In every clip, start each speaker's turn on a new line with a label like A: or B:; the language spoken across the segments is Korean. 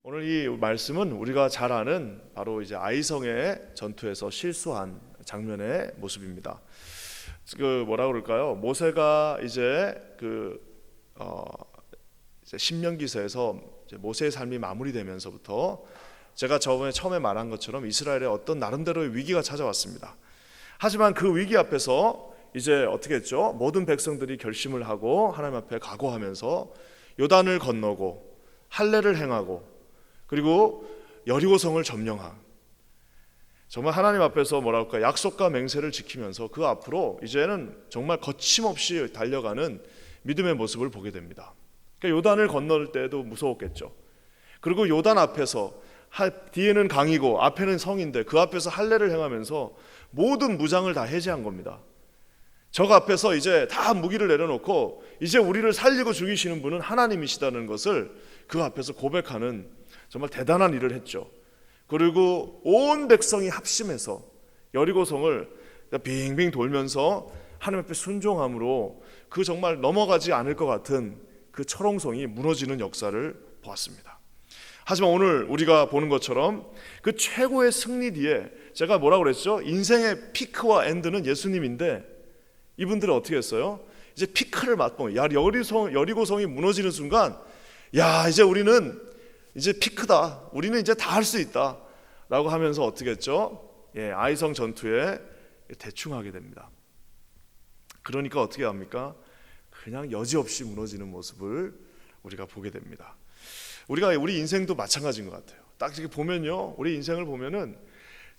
A: 오늘 이 말씀은 우리가 잘 아는 바로 이제 아이성의 전투에서 실수한 장면의 모습입니다. 그 뭐라 그럴까요? 모세가 이제 이제 신명기서에서 이제 모세의 삶이 마무리되면서부터 제가 저번에 처음에 말한 것처럼 이스라엘에 어떤 나름대로의 위기가 찾아왔습니다. 하지만 그 위기 앞에서 이제 어떻게 했죠? 모든 백성들이 결심을 하고 하나님 앞에 각오하면서 요단을 건너고 할례를 행하고 그리고 여리고성을 점령한, 정말 하나님 앞에서 뭐랄까 약속과 맹세를 지키면서 그 앞으로 이제는 정말 거침없이 달려가는 믿음의 모습을 보게 됩니다. 그러니까 요단을 건널 때도 무서웠겠죠. 그리고 요단 앞에서 뒤에는 강이고 앞에는 성인데 그 앞에서 할례를 행하면서 모든 무장을 다 해제한 겁니다. 적 앞에서 이제 다 무기를 내려놓고 이제 우리를 살리고 죽이시는 분은 하나님이시다는 것을 그 앞에서 고백하는 정말 대단한 일을 했죠. 그리고 온 백성이 합심해서 여리고성을 빙빙 돌면서 하나님 앞에 순종함으로 그 정말 넘어가지 않을 것 같은 그 철옹성이 무너지는 역사를 보았습니다. 하지만 오늘 우리가 보는 것처럼 그 최고의 승리 뒤에 제가 뭐라고 그랬죠? 인생의 피크와 엔드는 예수님인데 이분들은 어떻게 했어요? 이제 피크를 맛본, 여리고성이 무너지는 순간, 야, 이제 우리는 이제 피크다, 우리는 이제 다 할 수 있다 라고 하면서 어떻게 했죠? 아이성 전투에 대충 하게 됩니다. 그러니까 어떻게 합니까? 그냥 여지없이 무너지는 모습을 우리가 보게 됩니다. 우리 인생도 마찬가지인 것 같아요. 딱 이렇게 보면요, 우리 인생을 보면은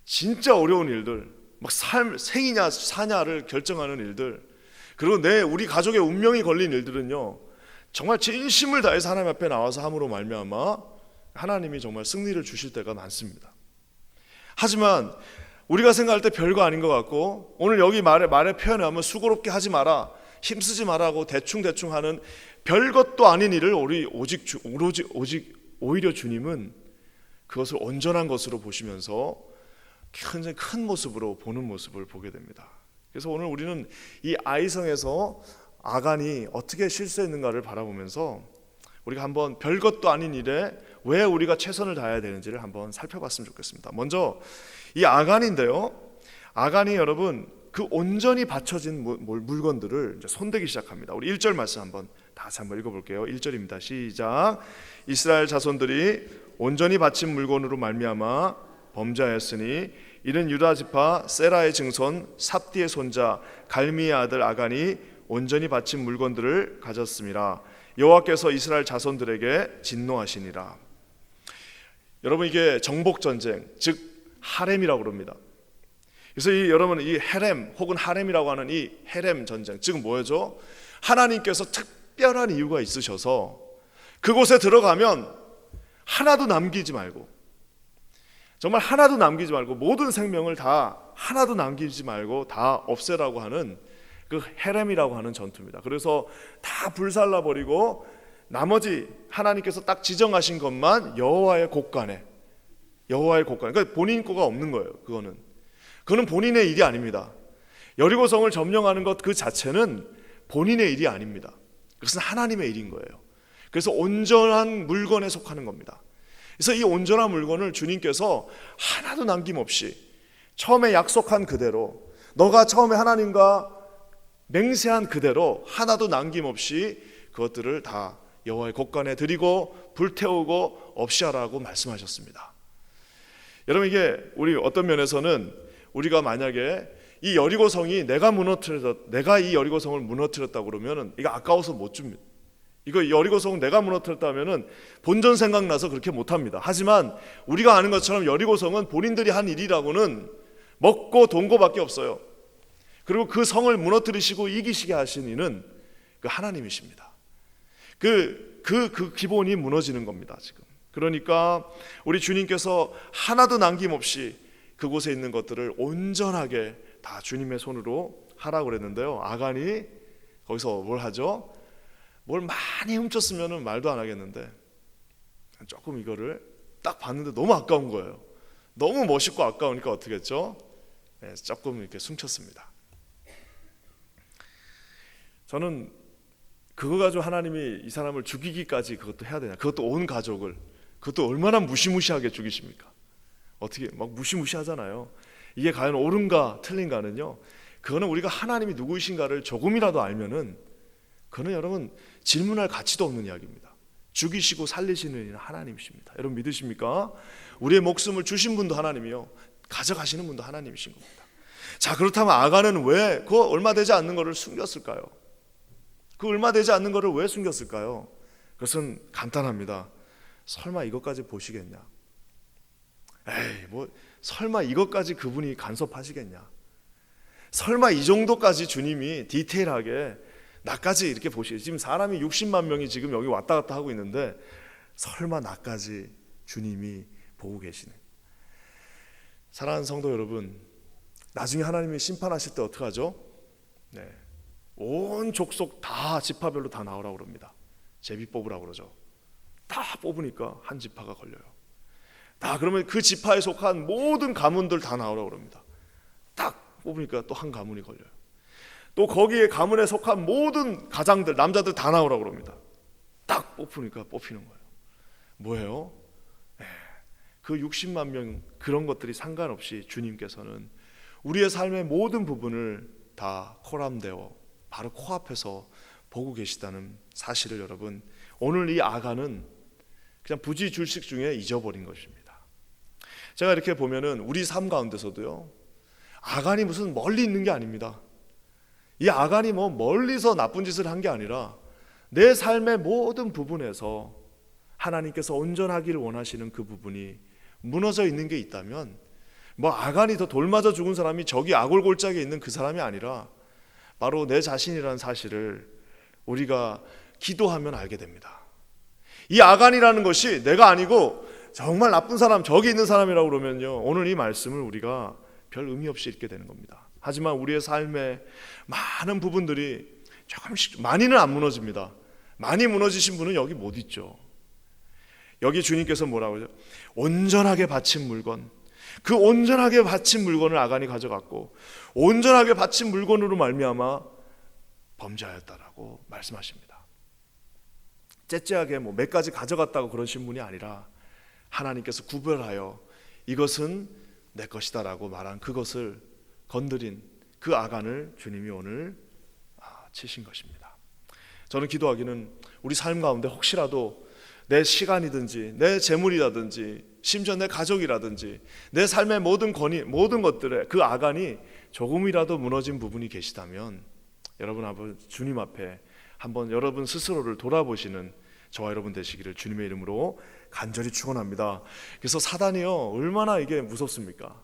A: 진짜 어려운 일들, 막 생이냐 사냐를 결정하는 일들, 그리고 우리 가족의 운명이 걸린 일들은요, 정말 진심을 다해서 하나님 앞에 나와서 함으로 말미암아 하나님이 정말 승리를 주실 때가 많습니다. 하지만 우리가 생각할 때 별거 아닌 것 같고, 오늘 여기 말에 표현에 하면 수고롭게 하지 마라, 힘쓰지 마라고 대충 하는 별것도 아닌 일을 오히려 주님은 그것을 온전한 것으로 보시면서 큰 모습으로 보는 모습을 보게 됩니다. 그래서 오늘 우리는 이 아이성에서 아간이 어떻게 실수했는가를 바라보면서 우리가 한번 별것도 아닌 일에 왜 우리가 최선을 다해야 되는지를 한번 살펴봤으면 좋겠습니다. 먼저 이 아간인데요, 아간이 여러분 그 온전히 받쳐진 물건들을 이제 손대기 시작합니다. 우리 1절 말씀 한번 다시 한번 읽어볼게요. 1절입니다. 시작. 이스라엘 자손들이 온전히 바친 물건으로 말미암아 범죄하였으니 이는 유다 지파 세라의 증손 삽디의 손자 갈미의 아들 아간이 온전히 바친 물건들을 가졌습니다. 여호와께서 이스라엘 자손들에게 진노하시니라. 여러분, 이게 정복 전쟁, 즉 하렘이라고 그럽니다. 그래서 여러분, 이 헤렘 혹은 하렘이라고 하는 이 헤렘 전쟁, 즉 뭐죠? 하나님께서 특별한 이유가 있으셔서 그곳에 들어가면 하나도 남기지 말고, 정말 하나도 남기지 말고, 모든 생명을 다 하나도 남기지 말고 다 없애라고 하는 그 헤렘이라고 하는 전투입니다. 그래서 다 불살라 버리고 나머지 하나님께서 딱 지정하신 것만 여호와의 곳간에, 그러니까 본인 거가 없는 거예요. 그거는 본인의 일이 아닙니다. 여리고성을 점령하는 것 그 자체는 본인의 일이 아닙니다. 그것은 하나님의 일인 거예요. 그래서 온전한 물건에 속하는 겁니다. 그래서 이 온전한 물건을 주님께서 하나도 남김없이 처음에 약속한 그대로, 너가 처음에 하나님과 맹세한 그대로 하나도 남김없이 그것들을 다 여호와의 곳간에 드리고 불태우고 없이 하라고 말씀하셨습니다. 여러분, 이게 우리 어떤 면에서는 우리가 만약에 이 여리고성이 내가 이 여리고성을 무너뜨렸다고 그러면은 이거 아까워서 못 줍니다. 이거 여리고성 내가 무너뜨렸다면은 본전 생각나서 그렇게 못합니다. 하지만 우리가 아는 것처럼 여리고성은 본인들이 한 일이라고는 먹고 돈고밖에 없어요. 그리고 그 성을 무너뜨리시고 이기시게 하신 이는 그 하나님이십니다. 그 기본이 무너지는 겁니다, 지금. 그러니까 우리 주님께서 하나도 남김없이 그곳에 있는 것들을 온전하게 다 주님의 손으로 하라고 그랬는데요, 아간이 거기서 뭘 하죠? 뭘 많이 훔쳤으면 말도 안 하겠는데 조금 이거를 딱 봤는데 너무 아까운 거예요. 너무 멋있고 아까우니까 어떻게 했죠? 조금 이렇게 훔쳤습니다. 저는 그거 가지고 하나님이 이 사람을 죽이기까지 그것도 해야 되냐, 그것도 온 가족을 그것도 얼마나 무시무시하게 죽이십니까? 어떻게 막 무시무시하잖아요. 이게 과연 옳은가 틀린가는요, 그거는 우리가 하나님이 누구이신가를 조금이라도 알면은 그거는 여러분 질문할 가치도 없는 이야기입니다. 죽이시고 살리시는 이는 하나님이십니다. 여러분 믿으십니까? 우리의 목숨을 주신 분도 하나님이요, 가져가시는 분도 하나님이신 겁니다. 자, 그렇다면 아간은 왜 그 얼마 되지 않는 것을 숨겼을까요? 그 얼마 되지 않는 것을 왜 숨겼을까요? 그것은 간단합니다. 설마 이것까지 보시겠냐? 에이, 뭐 설마 이것까지 그분이 간섭하시겠냐? 설마 이 정도까지 주님이 디테일하게 나까지 이렇게 보시겠지? 지금 사람이 60만 명이 지금 여기 왔다 갔다 하고 있는데 설마 나까지 주님이 보고 계시네. 사랑하는 성도 여러분, 나중에 하나님이 심판하실 때 어떻게 하죠? 네, 온 족속 다 지파별로 다 나오라고 그럽니다. 제비 뽑으라고 그러죠. 다 뽑으니까 한 지파가 걸려요. 다 그러면 그 지파에 속한 모든 가문들 다 나오라고 그럽니다. 딱 뽑으니까 또 한 가문이 걸려요. 또 거기에 가문에 속한 모든 가장들, 남자들 다 나오라고 그럽니다. 딱 뽑으니까 뽑히는 거예요. 뭐예요? 네, 그 60만 명 그런 것들이 상관없이 주님께서는 우리의 삶의 모든 부분을 다 코람되어 바로 코앞에서 보고 계시다는 사실을 여러분, 오늘 이 아간은 그냥 부지줄식 중에 잊어버린 것입니다. 제가 이렇게 보면은 우리 삶 가운데서도요, 아간이 무슨 멀리 있는 게 아닙니다. 이 아간이 뭐 멀리서 나쁜 짓을 한 게 아니라 내 삶의 모든 부분에서 하나님께서 온전하기를 원하시는 그 부분이 무너져 있는 게 있다면, 뭐 아간이 더 돌 맞아 죽은 사람이 저기 아골골짜기에 있는 그 사람이 아니라 바로 내 자신이라는 사실을 우리가 기도하면 알게 됩니다. 이 아간이라는 것이 내가 아니고 정말 나쁜 사람, 저기 있는 사람이라고 그러면요, 오늘 이 말씀을 우리가 별 의미 없이 읽게 되는 겁니다. 하지만 우리의 삶의 많은 부분들이 조금씩, 많이는 안 무너집니다. 많이 무너지신 분은 여기 못 있죠. 여기 주님께서 뭐라고 하죠? 온전하게 바친 물건, 그 온전하게 바친 물건을 아간이 가져갔고 온전하게 바친 물건으로 말미암아 범죄하였다라고 말씀하십니다. 째째하게 뭐 몇 가지 가져갔다고 그러신 분이 아니라 하나님께서 구별하여 이것은 내 것이다라고 말한 그것을 건드린 그 아간을 주님이 오늘 치신 것입니다. 저는 기도하기는 우리 삶 가운데 혹시라도 내 시간이든지 내 재물이라든지 심지어 내 가족이라든지 내 삶의 모든 것들에 그 아간이 조금이라도 무너진 부분이 계시다면 여러분 주님 앞에 한번 여러분 스스로를 돌아보시는 저와 여러분 되시기를 주님의 이름으로 간절히 축원합니다. 그래서 사단이요, 얼마나 이게 무섭습니까?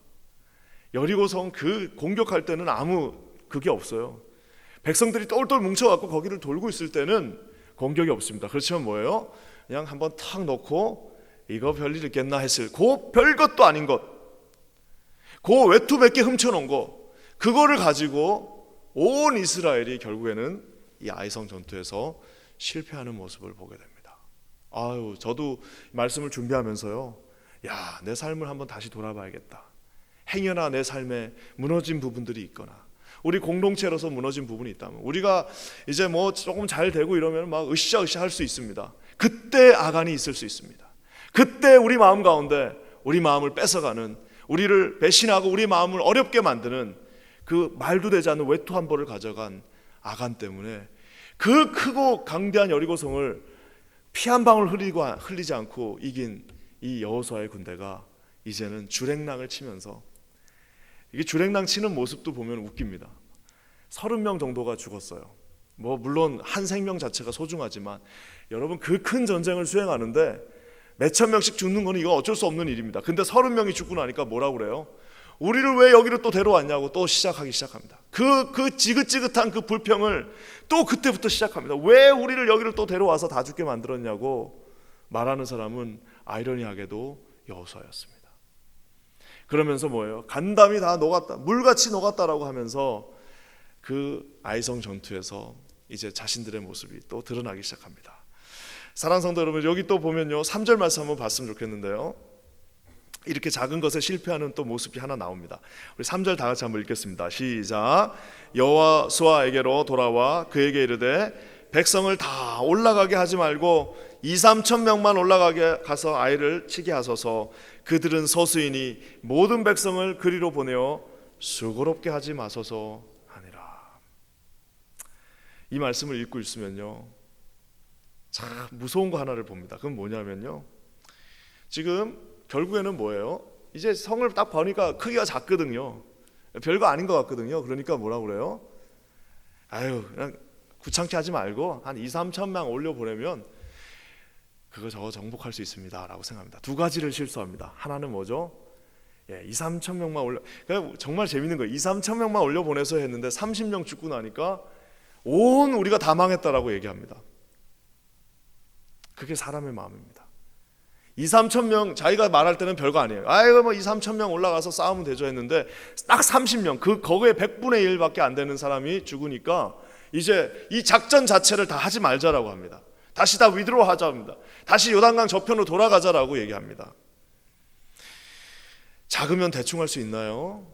A: 여리고성 그 공격할 때는 아무 그게 없어요. 백성들이 똘똘 뭉쳐갖고 거기를 돌고 있을 때는 공격이 없습니다. 그렇지만 뭐예요? 그냥 한번 탁 놓고 이거 별일 있겠나 했을 그 별것도 아닌 것, 그 외투 몇 개 훔쳐놓은 거, 그거를 가지고 온 이스라엘이 결국에는 이 아이성 전투에서 실패하는 모습을 보게 됩니다. 아유, 저도 말씀을 준비하면서요, 야, 내 삶을 한번 다시 돌아봐야겠다. 행여나 내 삶에 무너진 부분들이 있거나 우리 공동체로서 무너진 부분이 있다면, 우리가 이제 뭐 조금 잘 되고 이러면 막 으쌰으쌰 할 수 있습니다. 그때 아간이 있을 수 있습니다. 그때 우리 마음 가운데 우리 마음을 뺏어가는, 우리를 배신하고 우리 마음을 어렵게 만드는 그 말도 되지 않는 외투 한 벌을 가져간 아간 때문에 그 크고 강대한 여리고성을 피 한 방울 흘리지 않고 이긴 이 여호수아의 군대가 이제는 주랭랑을 치면서, 이게 주랭랑 치는 모습도 보면 웃깁니다. 30명 정도가 죽었어요. 뭐 물론 한 생명 자체가 소중하지만 여러분, 그 큰 전쟁을 수행하는데 몇천 명씩 죽는 건 이거 어쩔 수 없는 일입니다. 근데 30명이 죽고 나니까 뭐라고 그래요? 우리를 왜 여기로 또 데려왔냐고 또 시작하기 시작합니다. 그 지긋지긋한 그 불평을 또 그때부터 시작합니다. 왜 우리를 여기를 또 데려와서 다 죽게 만들었냐고 말하는 사람은 아이러니하게도 여호수아였습니다. 그러면서 뭐예요? 간담이 다 녹았다, 물같이 녹았다라고 하면서 그 아이성 전투에서 이제 자신들의 모습이 또 드러나기 시작합니다. 사랑하는 성도 여러분, 여기 또 보면요, 3절 말씀 한번 봤으면 좋겠는데요, 이렇게 작은 것에 실패하는 또 모습이 하나 나옵니다. 우리 3절 다 같이 한번 읽겠습니다. 시작. 여호수아에게로 돌아와 그에게 이르되 백성을 다 올라가게 하지 말고 2-3천 명만 올라가게 가서 아이를 치게 하소서. 그들은 서수이니 모든 백성을 그리로 보내어 수고롭게 하지 마소서 하니라. 이 말씀을 읽고 있으면요, 참 무서운 거 하나를 봅니다. 그건 뭐냐면요, 지금 결국에는 뭐예요? 이제 성을 딱 보니까 크기가 작거든요. 별거 아닌 것 같거든요. 그러니까 뭐라고 그래요? 아유, 그냥 구창케 하지 말고 한 2-3천 명 올려보내면 그거 저거 정복할 수 있습니다 라고 생각합니다. 두 가지를 실수합니다. 하나는 뭐죠? 2-3천 명만 올려, 정말 재밌는 거예요. 2-3천 명만 올려보내서 했는데 30명 죽고 나니까 온 우리가 다 망했다라고 얘기합니다. 그게 사람의 마음입니다. 2-3천 명, 자기가 말할 때는 별거 아니에요. 아이고 뭐 2-3천 명 올라가서 싸우면 되죠 했는데 딱 30명, 거기에 100분의 1밖에 안 되는 사람이 죽으니까 이제 이 작전 자체를 다 하지 말자라고 합니다. 다시 다 위드로 하자 합니다. 다시 요단강 저편으로 돌아가자라고 얘기합니다. 작으면 대충 할 수 있나요?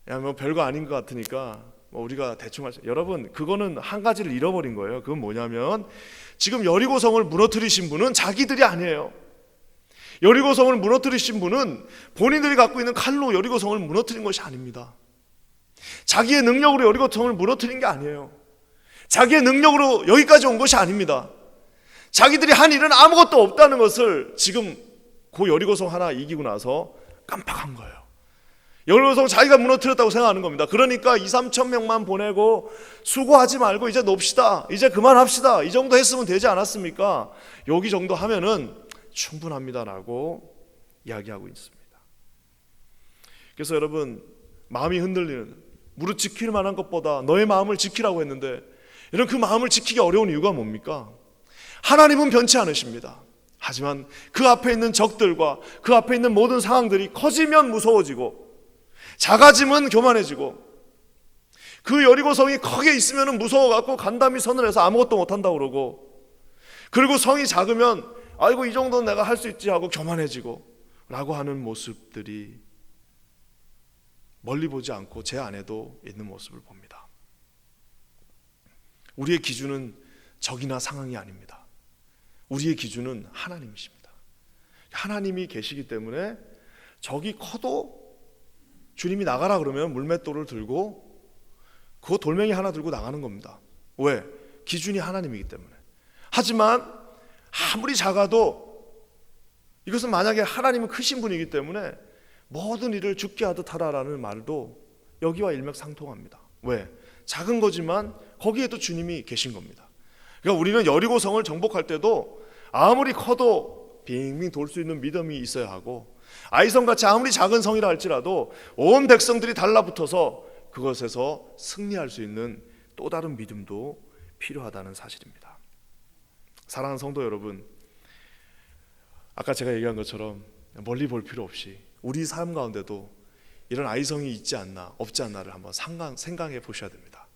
A: 야, 뭐 별거 아닌 것 같으니까 뭐 우리가 대충 할 수. 여러분, 그거는 한 가지를 잃어버린 거예요. 그건 뭐냐면 지금 여리고성을 무너뜨리신 분은 자기들이 아니에요. 여리고성을 무너뜨리신 분은 본인들이 갖고 있는 칼로 여리고성을 무너뜨린 것이 아닙니다. 자기의 능력으로 여리고성을 무너뜨린 게 아니에요. 자기의 능력으로 여기까지 온 것이 아닙니다. 자기들이 한 일은 아무것도 없다는 것을 지금 그 여리고성 하나 이기고 나서 깜빡한 거예요. 여리고성 자기가 무너뜨렸다고 생각하는 겁니다. 그러니까 2-3천 명만 보내고 수고하지 말고 이제 놉시다, 이제 그만합시다, 이 정도 했으면 되지 않았습니까? 여기 정도 하면은 충분합니다라고 이야기하고 있습니다. 그래서 여러분, 마음이 흔들리는, 무릇 지킬 만한 것보다 너의 마음을 지키라고 했는데 여러분, 그 마음을 지키기 어려운 이유가 뭡니까? 하나님은 변치 않으십니다. 하지만 그 앞에 있는 적들과 그 앞에 있는 모든 상황들이 커지면 무서워지고 작아지면 교만해지고, 그 여리고성이 크게 있으면 무서워갖고 간담이 선을 해서 아무것도 못한다고 그러고, 그리고 성이 작으면 아이고 이 정도는 내가 할 수 있지 하고 교만해지고 라고 하는 모습들이 멀리 보지 않고 제 안에도 있는 모습을 봅니다. 우리의 기준은 적이나 상황이 아닙니다. 우리의 기준은 하나님이십니다. 하나님이 계시기 때문에 적이 커도 주님이 나가라 그러면 물맷돌을 들고 그 돌멩이 하나 들고 나가는 겁니다. 왜? 기준이 하나님이기 때문에. 하지만 아무리 작아도 이것은 만약에 하나님은 크신 분이기 때문에 모든 일을 죽게 하듯 하라라는 말도 여기와 일맥상통합니다. 왜? 작은 거지만 거기에도 주님이 계신 겁니다. 그러니까 우리는 여리고성을 정복할 때도 아무리 커도 빙빙 돌 수 있는 믿음이 있어야 하고, 아이성같이 아무리 작은 성이라 할지라도 온 백성들이 달라붙어서 그것에서 승리할 수 있는 또 다른 믿음도 필요하다는 사실입니다. 사랑하는 성도 여러분, 아까 제가 얘기한 것처럼 멀리 볼 필요 없이 우리 삶 가운데도 이런 아이성이 있지 않나 없지 않나를 한번 생각해 보셔야 됩니다.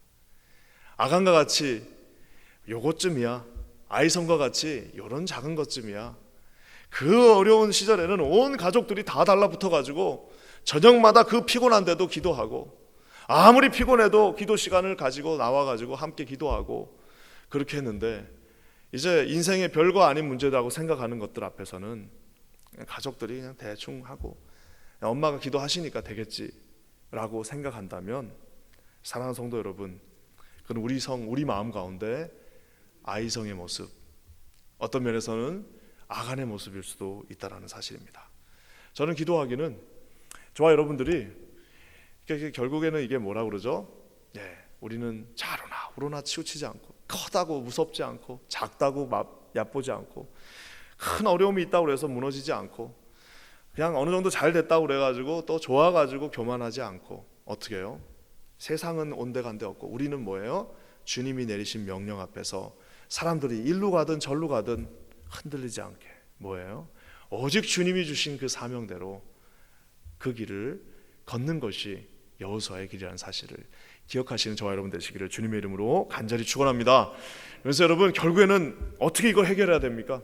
A: 아간과 같이 요것쯤이야, 아이성과 같이 요런 작은 것쯤이야. 그 어려운 시절에는 온 가족들이 다 달라붙어가지고 저녁마다 그 피곤한데도 기도하고, 아무리 피곤해도 기도 시간을 가지고 나와가지고 함께 기도하고 그렇게 했는데, 이제 인생의 별거 아닌 문제라고 생각하는 것들 앞에서는 가족들이 그냥 대충 하고 엄마가 기도하시니까 되겠지라고 생각한다면, 사랑하는 성도 여러분, 그건 우리 마음 가운데 아이성의 모습, 어떤 면에서는 아간의 모습일 수도 있다는 사실입니다. 저는 기도하기는 저와 여러분들이 결국에는 이게 뭐라 그러죠? 우리는 자로나 우로나 치우치지 않고, 크다고 무섭지 않고, 작다고 얕보지 않고, 큰 어려움이 있다고 해서 무너지지 않고, 그냥 어느 정도 잘 됐다고 그래가지고 또 좋아가지고 교만하지 않고, 어떻게 해요? 세상은 온데간데 없고 우리는 뭐예요? 주님이 내리신 명령 앞에서 사람들이 일로 가든 절로 가든 흔들리지 않게 뭐예요? 오직 주님이 주신 그 사명대로 그 길을 걷는 것이 여호수아의 길이라는 사실을 기억하시는 저와 여러분 되시기를 주님의 이름으로 간절히 축원합니다. 그래서 여러분, 결국에는 어떻게 이걸 해결해야 됩니까?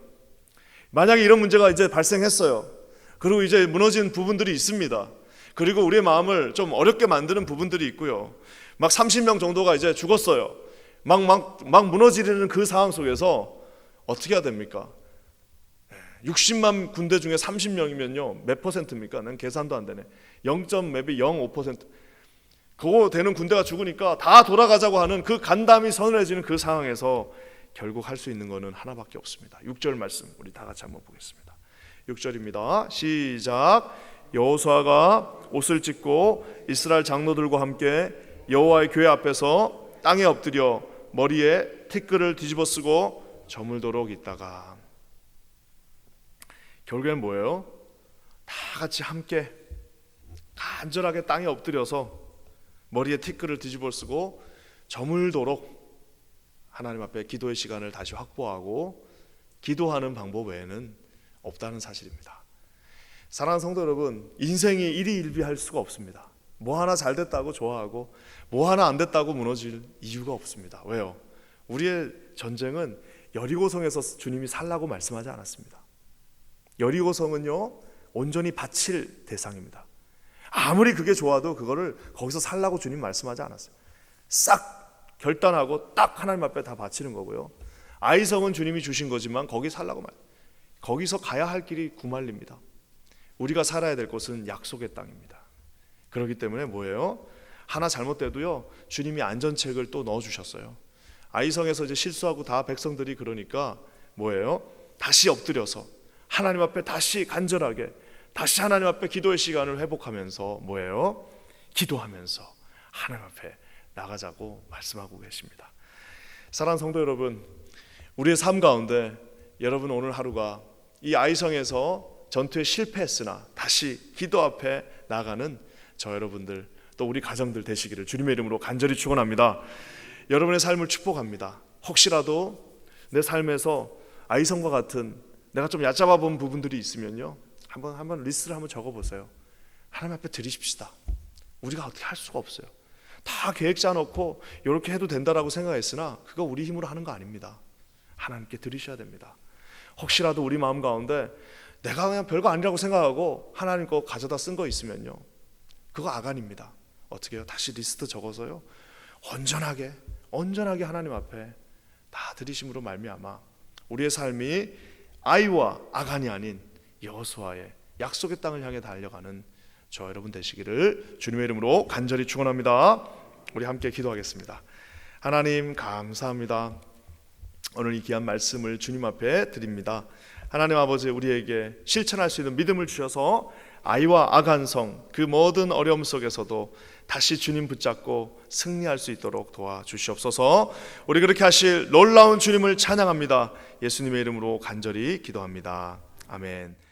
A: 만약에 이런 문제가 이제 발생했어요. 그리고 이제 무너진 부분들이 있습니다. 그리고 우리의 마음을 좀 어렵게 만드는 부분들이 있고요. 막 30명 정도가 이제 죽었어요. 막 무너지는 그 상황 속에서 어떻게 해야 됩니까? 60만 군대 중에 30명이면요 몇 퍼센트입니까? 난 계산도 안 되네. 0.05%. 그거 되는 군대가 죽으니까 다 돌아가자고 하는 그 간담이 서늘해지는 그 상황에서 결국 할 수 있는 거는 하나밖에 없습니다. 6절 말씀 우리 다 같이 한번 보겠습니다. 6절입니다. 시작. 여호수아가 옷을 찢고 이스라엘 장로들과 함께 여호와의 교회 앞에서 땅에 엎드려 머리에 티끌을 뒤집어 쓰고 저물도록 있다가, 결국엔 뭐예요? 다 같이 함께 간절하게 땅에 엎드려서 머리에 티끌을 뒤집어 쓰고 저물도록 하나님 앞에 기도의 시간을 다시 확보하고 기도하는 방법 외에는 없다는 사실입니다. 사랑하는 성도 여러분, 인생이 일희일비할 수가 없습니다. 뭐 하나 잘 됐다고 좋아하고 뭐 하나 안 됐다고 무너질 이유가 없습니다. 왜요? 우리의 전쟁은 여리고성에서 주님이 살라고 말씀하지 않았습니다. 여리고성은요 온전히 바칠 대상입니다. 아무리 그게 좋아도 그거를 거기서 살라고 주님 말씀하지 않았어요. 싹 결단하고 딱 하나님 앞에 다 바치는 거고요. 아이성은 주님이 주신 거지만 거기 살라고 거기서 가야 할 길이 구말립니다. 우리가 살아야 될 곳은 약속의 땅입니다. 그렇기 때문에 뭐예요? 하나 잘못돼도요 주님이 안전책을 또 넣어주셨어요. 아이성에서 이제 실수하고 다 백성들이 그러니까 뭐예요? 다시 엎드려서 하나님 앞에 다시 간절하게 다시 하나님 앞에 기도의 시간을 회복하면서 뭐예요? 기도하면서 하나님 앞에 나가자고 말씀하고 계십니다. 사랑하는 성도 여러분, 우리의 삶 가운데 여러분 오늘 하루가 이 아이성에서 전투에 실패했으나 다시 기도 앞에 나가는 저 여러분들 또 우리 가정들 되시기를 주님의 이름으로 간절히 축원합니다. 여러분의 삶을 축복합니다. 혹시라도 내 삶에서 아이성과 같은 내가 좀 얕잡아 본 부분들이 있으면요 한번 리스트를 한번 적어보세요. 하나님 앞에 드리십시다. 우리가 어떻게 할 수가 없어요. 다 계획 짜놓고 이렇게 해도 된다라고 생각했으나 그거 우리 힘으로 하는 거 아닙니다. 하나님께 드리셔야 됩니다. 혹시라도 우리 마음 가운데 내가 그냥 별거 아니라고 생각하고 하나님 거 가져다 쓴 거 있으면요 그거 아간입니다. 어떻게 해요? 다시 리스트 적어서요 온전하게 하나님 앞에 다 드리심으로 말미암아 우리의 삶이 아이와 아간이 아닌 여호수아의 약속의 땅을 향해 달려가는 저 여러분 되시기를 주님의 이름으로 간절히 축원합니다. 우리 함께 기도하겠습니다. 하나님 감사합니다. 오늘 이 귀한 말씀을 주님 앞에 드립니다. 하나님 아버지, 우리에게 실천할 수 있는 믿음을 주셔서 아이와 아간성 그 모든 어려움 속에서도 다시 주님 붙잡고 승리할 수 있도록 도와주시옵소서. 우리 그렇게 하실 놀라운 주님을 찬양합니다. 예수님의 이름으로 간절히 기도합니다. 아멘.